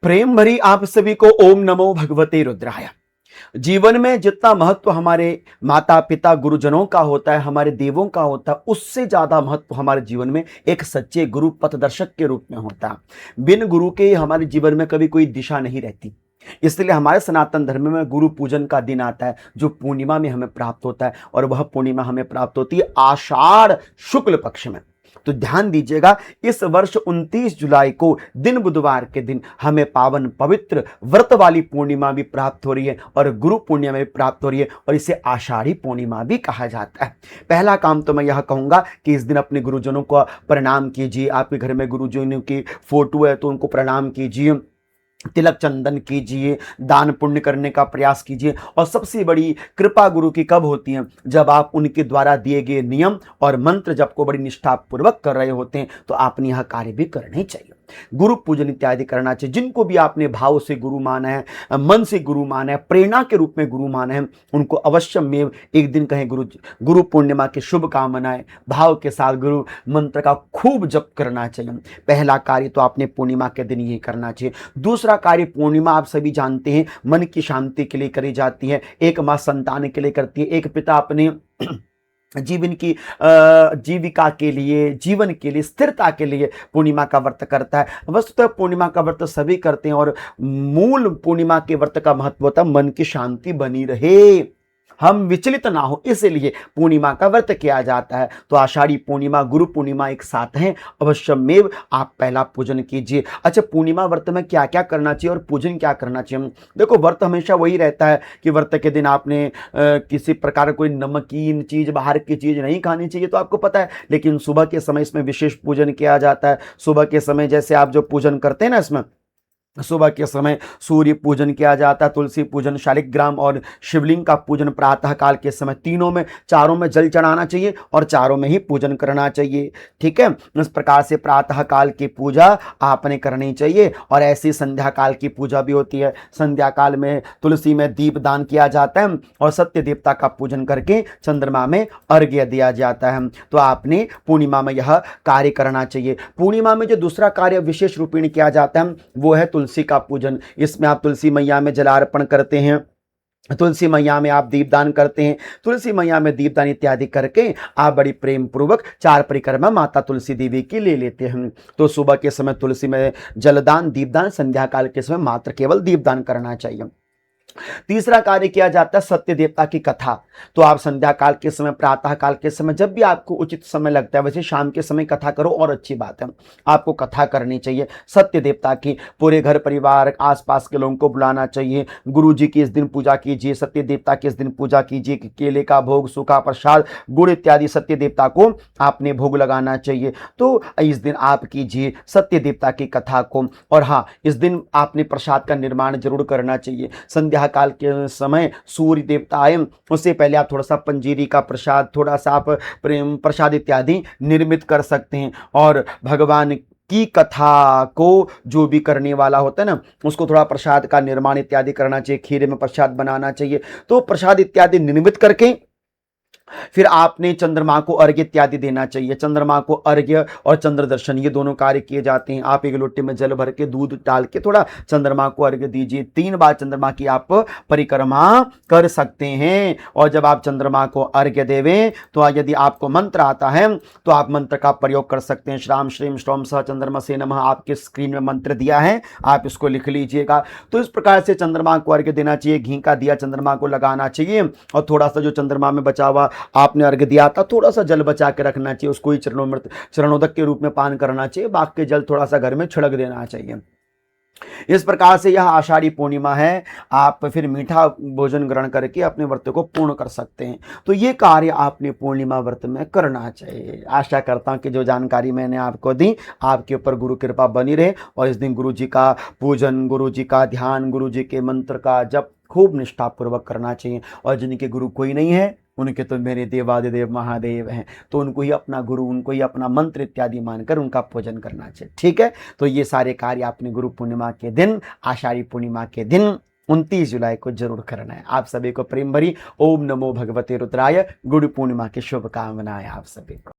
प्रेम भरी आप सभी को ओम नमो भगवते रुद्राय। जीवन में जितना महत्व हमारे माता पिता गुरुजनों का होता है, हमारे देवों का होता है, उससे ज्यादा महत्व हमारे जीवन में एक सच्चे गुरु पथदर्शक के रूप में होता है। बिन गुरु के हमारे जीवन में कभी कोई दिशा नहीं रहती। इसलिए हमारे सनातन धर्म में गुरु पूजन का दिन आता है, जो पूर्णिमा में हमें प्राप्त होता है, और वह पूर्णिमा हमें प्राप्त होती है आषाढ़ शुक्ल पक्ष में। तो ध्यान दीजिएगा, इस वर्ष 29 जुलाई को दिन बुधवार के दिन हमें पावन पवित्र व्रत वाली पूर्णिमा भी प्राप्त हो रही है और गुरु पूर्णिमा भी प्राप्त हो रही है, और इसे आषाढ़ी पूर्णिमा भी कहा जाता है। पहला काम तो मैं यह कहूंगा कि इस दिन अपने गुरुजनों को प्रणाम कीजिए। आपके घर में गुरुजनों की फोटो है तो उनको प्रणाम कीजिए, तिलक चंदन कीजिए, दान पुण्य करने का प्रयास कीजिए। और सबसे बड़ी कृपा गुरु की कब होती है? जब आप उनके द्वारा दिए गए नियम और मंत्र जप को बड़ी निष्ठा पूर्वक कर रहे होते हैं, तो आपने यह कार्य भी करने चाहिए। गुरु पूजन इत्यादि करना चाहिए। जिनको भी आपने भाव से गुरु माना है, मन से गुरु माना है, प्रेरणा के रूप में गुरु माना है, उनको अवश्य में एक दिन कहें गुरु पूर्णिमा की शुभकामनाएं, भाव के साथ गुरु मंत्र का खूब जप करना चाहिए। पहला कार्य तो आपने पूर्णिमा के दिन यही करना चाहिए। दूसरा कार्य, पूर्णिमा आप सभी जानते हैं मन की शांति के लिए करी जाती है, एक मां संतान के लिए करती है, एक पिता अपने जीवन की जीविका के लिए, जीवन के लिए, स्थिरता के लिए पूर्णिमा का व्रत करता है। वस्तुतः पूर्णिमा का व्रत सभी करते हैं, और मूल पूर्णिमा के व्रत का महत्व होता है मन की शांति बनी रहे, हम विचलित ना हो, इसलिए पूर्णिमा का व्रत किया जाता है। तो आषाढ़ी पूर्णिमा गुरु पूर्णिमा एक साथ हैं, अवश्यमेव आप पहला पूजन कीजिए। अच्छा, पूर्णिमा व्रत में क्या क्या करना चाहिए और पूजन क्या करना चाहिए? देखो, व्रत हमेशा वही रहता है कि व्रत के दिन आपने किसी प्रकार कोई नमकीन चीज, बाहर की चीज नहीं खानी चाहिए, तो आपको पता है। लेकिन सुबह के समय इसमें विशेष पूजन किया जाता है। सुबह के समय जैसे आप जो पूजन करते हैं ना, इसमें सुबह के समय सूर्य पूजन किया जाता है, तुलसी पूजन, शालिग्राम और शिवलिंग का पूजन प्रातः काल के समय, तीनों में, चारों में जल चढ़ाना चाहिए और चारों में ही पूजन करना चाहिए। ठीक है, इस प्रकार से प्रातः काल की पूजा आपने करनी चाहिए। और ऐसी संध्या काल की पूजा भी होती है। संध्या काल में तुलसी में दीप दान किया जाता है और सत्य देवता का पूजन करके चंद्रमा में अर्घ्य दिया जाता है। तो आपने पूर्णिमा में यह कार्य करना चाहिए। पूर्णिमा में जो दूसरा कार्य विशेष रूपेण किया जाता है वो है तुलसी का पूजन। इसमें आप तुलसी मैया में जलार्पण करते हैं, तुलसी मैया में आप दीपदान करते हैं। तुलसी मैया में दीपदान इत्यादि करके आप बड़ी प्रेम पूर्वक 4 परिक्रमा माता तुलसी देवी की ले लेते हैं। तो सुबह के समय तुलसी में जलदान, दीपदान, संध्या काल के समय मात्र केवल दीपदान करना चाहिए। तीसरा कार्य किया जाता है सत्य देवता की कथा। तो आप संध्या काल के समय, प्रातः काल के समय, जब भी आपको उचित समय लगता है, वैसे शाम के समय कथा करो और अच्छी बात है, आपको कथा करनी चाहिए सत्य देवता की। पूरे घर परिवार, आसपास के लोगों को बुलाना चाहिए। गुरु जी की इस दिन पूजा कीजिए, सत्य देवता की इस दिन पूजा कीजिए। केले का भोग, सूखा प्रसाद, गुड़ इत्यादि सत्य देवता को आपने भोग लगाना चाहिए। तो इस दिन आप कीजिए सत्य देवता की कथा को। और हाँ, इस दिन आपने प्रसाद का निर्माण जरूर करना चाहिए। संध्या काल के समय सूर्य देवता आए, उससे पहले आप थोड़ा सा पंजीरी का प्रसाद, थोड़ा सा आप प्रेम प्रसाद इत्यादि निर्मित कर सकते हैं। और भगवान की कथा को जो भी करने वाला होता है ना, उसको थोड़ा प्रसाद का निर्माण इत्यादि करना चाहिए, खीर में प्रसाद बनाना चाहिए। तो प्रसाद इत्यादि निर्मित करके फिर आपने चंद्रमा को अर्घ्य इत्यादि देना चाहिए। चंद्रमा को अर्घ्य और चंद्र दर्शन, ये दोनों कार्य किए जाते हैं। आप एक लोटे में जल भर के दूध डाल के थोड़ा चंद्रमा को अर्घ्य दीजिए। 3 बार चंद्रमा की आप परिक्रमा कर सकते हैं। और जब आप चंद्रमा को अर्घ्य देवें तो यदि आपको मंत्र आता है तो आप मंत्र का प्रयोग कर सकते हैं। श्राम श्रीम श्रोम स चंद्रमा से नमः, आपके स्क्रीन में मंत्र दिया है, आप इसको लिख लीजिएगा। तो इस प्रकार से चंद्रमा को अर्घ्य देना चाहिए। घी का दिया चंद्रमा को लगाना चाहिए, और थोड़ा सा जो चंद्रमा में बचा हुआ आपने अर्घ्य दिया था, थोड़ा सा जल बचा के रखना चाहिए, उसको ही चरणोदक के रूप में पान करना चाहिए। बाकी जल थोड़ा सा घर में छिड़क देना चाहिए। इस प्रकार से यह आषाढ़ी पूर्णिमा है। आप फिर मीठा भोजन ग्रहण करके अपने व्रत को पूर्ण कर सकते हैं। तो ये कार्य आपने पूर्णिमा व्रत में करना चाहिए। आशा करता हूं कि जो जानकारी मैंने आपको दी, आपके ऊपर गुरु कृपा बनी रहे, और इस दिन गुरु जी का पूजन, गुरु जी का ध्यान, गुरु जी के मंत्र का जप खूब निष्ठापूर्वक करना चाहिए। और जिनके गुरु कोई नहीं है, उनके तो मेरे देवादिदेव महादेव हैं, तो उनको ही अपना गुरु, उनको ही अपना मंत्र इत्यादि मानकर उनका पूजन करना चाहिए। ठीक है, तो ये सारे कार्य आपने गुरु पूर्णिमा के दिन, आषाढ़ी पूर्णिमा के दिन 29 जुलाई को जरूर करना है। आप सभी को प्रेम भरी ओम नमो भगवते रुद्राय गुरु पूर्णिमा की शुभकामनाएं आप सभी को।